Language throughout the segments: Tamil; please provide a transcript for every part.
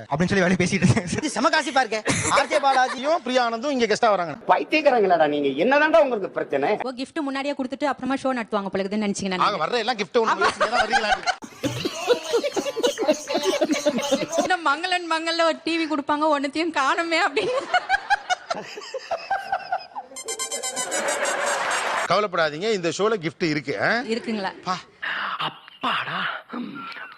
அப்படின்னு சொல்லி வேலையை பேசிட்டு இருக்கேன். இது செம காசிப்பா இருக்கு. ஆர்ஜே பாலாஜியும் பிரியா ஆனந்தும் இங்க கெஸ்டா வராங்க. பைத்தியக்காரங்களாடா நீங்க, என்னதான்டா உங்களுக்கு பிரச்சனை? ஓ கிஃப்ட் முன்னாடியே கொடுத்துட்டு அப்புறமா ஷோ நடத்துவாங்க போல இருக்குதுன்னு நினைச்சீங்க. ஆக வர்ற எல்லாம் கிஃப்ட் ஒண்ணு தான் வரீங்களா? மங்களன்ல ஒரு டிவி கொடுப்பாங்க, ஒன்னத்தையும் காணுமே அப்படின்னு. கவலைப்படாதீங்க, இந்த ஷோல கிஃப்ட் இருக்கு. இருக்குங்களா? அப்பாடா.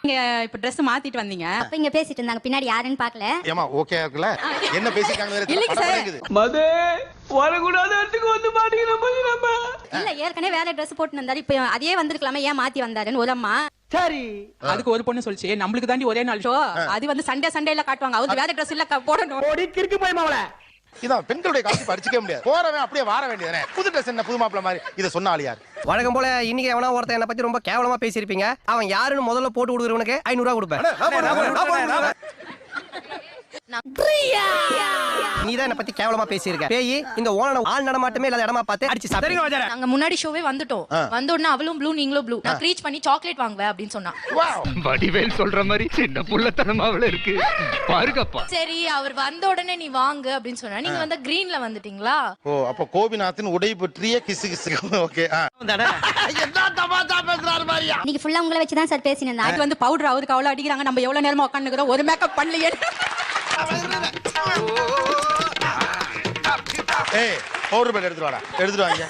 நீங்க இப்ப Dress மாத்திட்டு வந்தீங்க. அப்ப இங்க பேசிட்டு இருந்தாங்க, பின்னாடி யாருன்னு பாக்கல. ஏமா ஓகே இருக்குல? என்ன பேசிட்டாங்க வேற இல்லைங்க படம் சார். இருக்குது. மதே வரக்கூடாத இடத்துக்கு வந்து மாட்டீங்க நம்ம. இல்ல ஏற்கனவே வேற Dress போட்டு வந்தாரு, இப்ப அதே வந்திருக்கலாமே, ஏன் மாத்தி வந்தாருன்னு ஒரு அம்மா. சரி. அதுக்கு ஒரு பொண்ணு சொல்லிச்சு, நம்மளுக்கு தாண்டி ஒரே நாள் ஷோ, அது வந்து சண்டேல காட்டுவாங்க, அவருக்கு வேற Dress இல்ல போடணும். ஓடி கிறுக்கு போய் மாவள. இதான் பெண்களுடைய காசு படிச்சுக்க முடியாது. போறவன் அப்படியே வார வேண்டியதானே. புது ட்ரெஸ் என்ன, புது மாப்பிள்ள மாதிரி. இத சொன்ன ஆள் யார்? வழக்கம் போல இன்னைக்கு எவனா ஒருத்தன் என்ன பத்தி ரொம்ப கேவலமா பேசியிருப்பீங்க. அவன் யாருன்னு முதல்ல போட்டு கொடுக்குறவனுக்கு 500 ரூபாய் கொடுப்பேன். நீ தான் என்ன பத்தி கேவலமா பேசியிருக்க. பேய் இந்த ஓன ஆள் நடமாட்டமே இல்லாத இடமா பார்த்து அடிச்சு சாப்பிடுங்க. நாங்க முன்னாடி ஷோவே வந்துட்டோம். வந்த உடனே அவளும் ப்ளூ நீங்களும் ப்ளூ. நான் க்ரீச் பண்ணி சாக்லேட் வாங்குவேன் அப்படின்னு சொன்னா. வடிவேல் சொல்ற மாதிரி சின்ன புள்ளத்தனமாவல இருக்கு பாருங்கப்பா. சரி அவர் வந்த உடனே நீ வாங்கு அப்படின்னு சொன்னா, நீங்க வந்து கிரீன்ல வந்துட்டீங்களா? ஓ அப்ப கோபிநாத்தின் உடை பற்றிய கிசு கிசு. ஓகே. என்ன தமாஷா பேசுறாரு மாதிரியா? இன்னைக்கு ஃபுல்லா உங்களை வச்சு தான் சார் பேசினேன். அது வந்து பவுடர் அவருக்கு அவ்வளவு அடிக்கிறாங்க, நம்ம எவ்வளவு நேரமா உட்காந்துக்கிறோம், ஒரு மேக்கப் பண்ணலையே. ஏய் பவுடர் பேக் எடுத்துட்டு வாடா, எடுத்துட்டு வாங்க.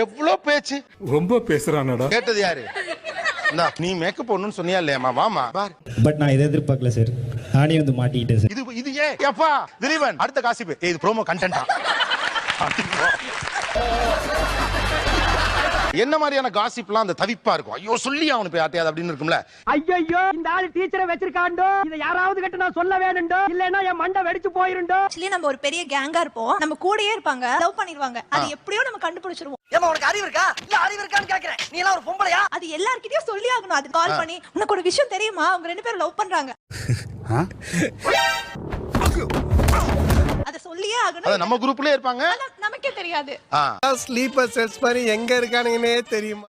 எவ்வளவு பேச்சு ரொம்ப பேசுறானடா. கேட்டது யாரு? நீ மேக்கப் போடணும்னு சொன்னியா இல்லையாமா? வாமா பார். பட் நான் இதை எதிர்பார்க்கல சார், நானே வந்து மாட்டிக்கிட்டேன் சார். இது ஏன் எப்பா திலீபன் அடுத்த காசிப்பு இது ப்ரோமோ கண்டென்ட்டா? என்ன மாதிரியான காசிப்லாம் அந்த தவிப்பா இருக்கும்? ஐயோ சொல்லி அவனுக்கு யார்ட்டையாவது அப்படின்னு இருக்கும்ல. ஐயோ இந்த ஆளு டீச்சரை வச்சிருக்காண்டோ, இத யாராவது கிட்ட நான் சொல்ல வேணும்டோ, இல்லனா என் மண்டை வெடிச்சு போயிருண்டோ. ஆக்சுவலி நம்ம ஒரு பெரிய கேங்கா இருப்போம், நம்ம கூடயே இருப்பாங்க, லவ் பண்ணிடுவாங்க. அது எப்படியோ நம்ம கண்டுபிடிச்சிருவோம். ஏமா உனக்கு அறிவு இருக்கா? இல்ல அறிவு இருக்கான்னு கேக்குறேன். நீ எல்லாம் ஒரு பொம்பளையா? அது எல்லார்கிட்டயும் சொல்லி ஆகணும். அது கால் பண்ணி உனக்கு ஒரு விஷயம் தெரியுமா, அவங்க 2 பேரும் லவ் பண்றாங்க, அத சொல்லியே ஆகணும். அத நம்ம குரூப்லயே இருப்பாங்க, நமக்கே தெரியாது. ஸ்லீப்பர் செல்ஸ் மாதிரி எங்க இருக்கானுங்கன்னே தெரியுமா?